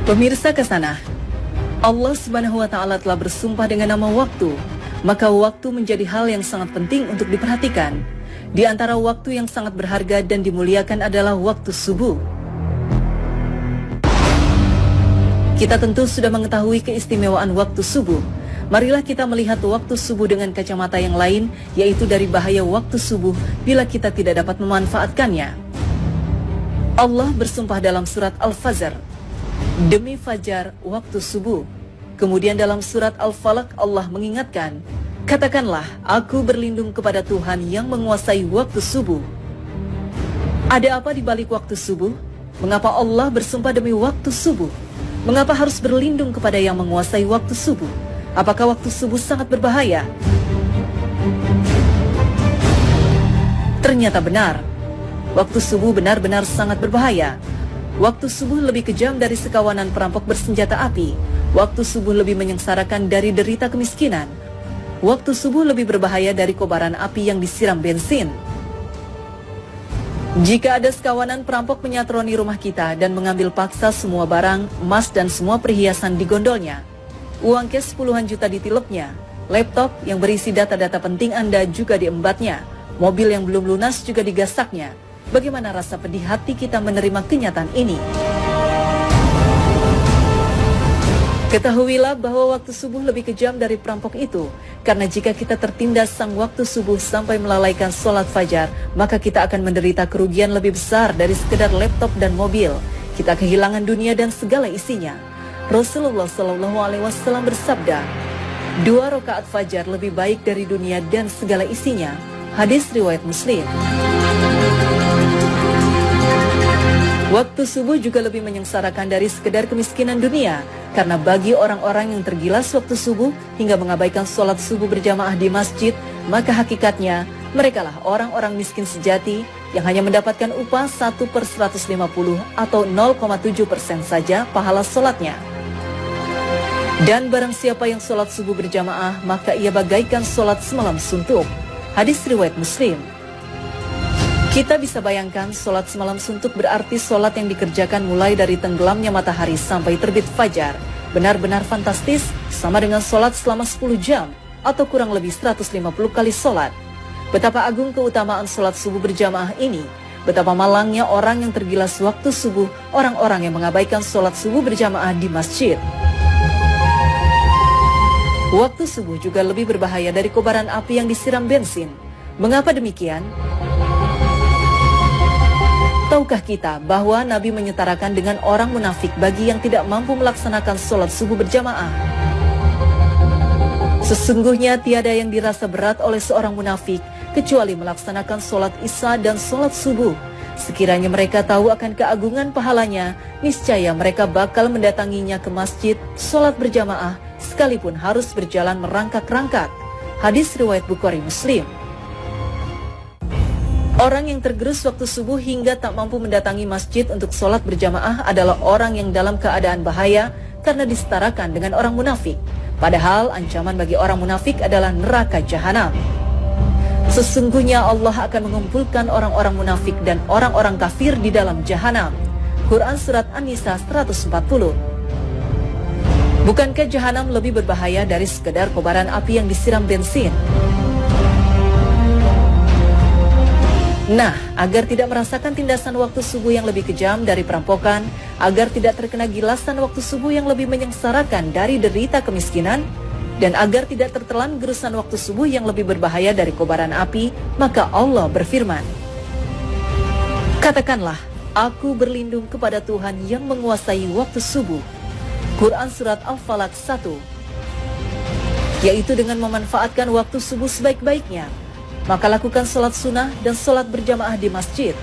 Pemirsa Kesana, Allah Subhanahu wa Ta'ala telah bersumpah dengan nama waktu, maka waktu menjadi hal yang sangat penting untuk diperhatikan. Di antara waktu yang sangat berharga dan dimuliakan adalah waktu subuh. Kita tentu sudah mengetahui keistimewaan waktu subuh. Marilah kita melihat waktu subuh dengan kacamata yang lain, yaitu dari bahaya waktu subuh bila kita tidak dapat memanfaatkannya. Allah bersumpah dalam surat Al-Fajr, demi fajar waktu subuh. Kemudian dalam surat Al-Falaq Allah mengingatkan, katakanlah aku berlindung kepada Tuhan yang menguasai waktu subuh. Ada apa di balik waktu subuh? Mengapa Allah bersumpah demi waktu subuh? Mengapa harus berlindung kepada yang menguasai waktu subuh? Apakah waktu subuh sangat berbahaya? Ternyata benar. Waktu subuh benar-benar sangat berbahaya. Waktu subuh lebih kejam dari sekawanan perampok bersenjata api. Waktu subuh lebih menyengsarakan dari derita kemiskinan. Waktu subuh lebih berbahaya dari kobaran api yang disiram bensin. Jika ada sekawanan perampok menyatroni rumah kita dan mengambil paksa semua barang, emas dan semua perhiasan di gondolnya, uang cash puluhan juta ditilepnya, laptop yang berisi data-data penting Anda juga diembatnya, mobil yang belum lunas juga digasaknya, bagaimana rasa pedih hati kita menerima kenyataan ini? Ketahuilah bahwa waktu subuh lebih kejam dari perampok itu, karena jika kita tertindas sang waktu subuh sampai melalaikan sholat fajar, maka kita akan menderita kerugian lebih besar dari sekedar laptop dan mobil. Kita kehilangan dunia dan segala isinya. Rasulullah SAW bersabda, 2 rakaat fajar lebih baik dari dunia dan segala isinya. Hadis riwayat Muslim. Waktu subuh juga lebih menyengsarakan dari sekedar kemiskinan dunia, karena bagi orang-orang yang tergilas waktu subuh hingga mengabaikan sholat subuh berjamaah di masjid, maka hakikatnya merekalah orang-orang miskin sejati yang hanya mendapatkan upah 1/150 atau 0,7% saja pahala sholatnya. Dan barang siapa yang sholat subuh berjamaah, maka ia bagaikan sholat semalam suntuk. Hadis riwayat Muslim. Kita bisa bayangkan sholat semalam suntuk berarti sholat yang dikerjakan mulai dari tenggelamnya matahari sampai terbit fajar. Benar-benar fantastis, sama dengan sholat selama 10 jam atau kurang lebih 150 kali sholat. Betapa agung keutamaan sholat subuh berjamaah ini. Betapa malangnya orang yang tergilas waktu subuh, orang-orang yang mengabaikan sholat subuh berjamaah di masjid. Waktu subuh juga lebih berbahaya dari kobaran api yang disiram bensin. Mengapa demikian? Tahukah kita bahwa Nabi menyetarakan dengan orang munafik bagi yang tidak mampu melaksanakan sholat subuh berjamaah? Sesungguhnya tiada yang dirasa berat oleh seorang munafik kecuali melaksanakan sholat isya dan sholat subuh. Sekiranya mereka tahu akan keagungan pahalanya, niscaya mereka bakal mendatanginya ke masjid, sholat berjamaah, sekalipun harus berjalan merangkak-rangkak. Hadis riwayat Bukhari Muslim. Orang yang tergerus waktu subuh hingga tak mampu mendatangi masjid untuk sholat berjamaah adalah orang yang dalam keadaan bahaya karena disetarakan dengan orang munafik. Padahal ancaman bagi orang munafik adalah neraka jahanam. Sesungguhnya Allah akan mengumpulkan orang-orang munafik dan orang-orang kafir di dalam jahanam. Quran Surat An-Nisa 140. Bukankah jahanam lebih berbahaya dari sekedar kobaran api yang disiram bensin? Nah, agar tidak merasakan tindasan waktu subuh yang lebih kejam dari perampokan, agar tidak terkena gilasan waktu subuh yang lebih menyengsarakan dari derita kemiskinan, dan agar tidak tertelan gerusan waktu subuh yang lebih berbahaya dari kobaran api, maka Allah berfirman, katakanlah, aku berlindung kepada Tuhan yang menguasai waktu subuh. Quran Surat Al-Falaq 1. Yaitu dengan memanfaatkan waktu subuh sebaik-baiknya, maka lakukan sholat sunnah dan sholat berjamaah di masjid.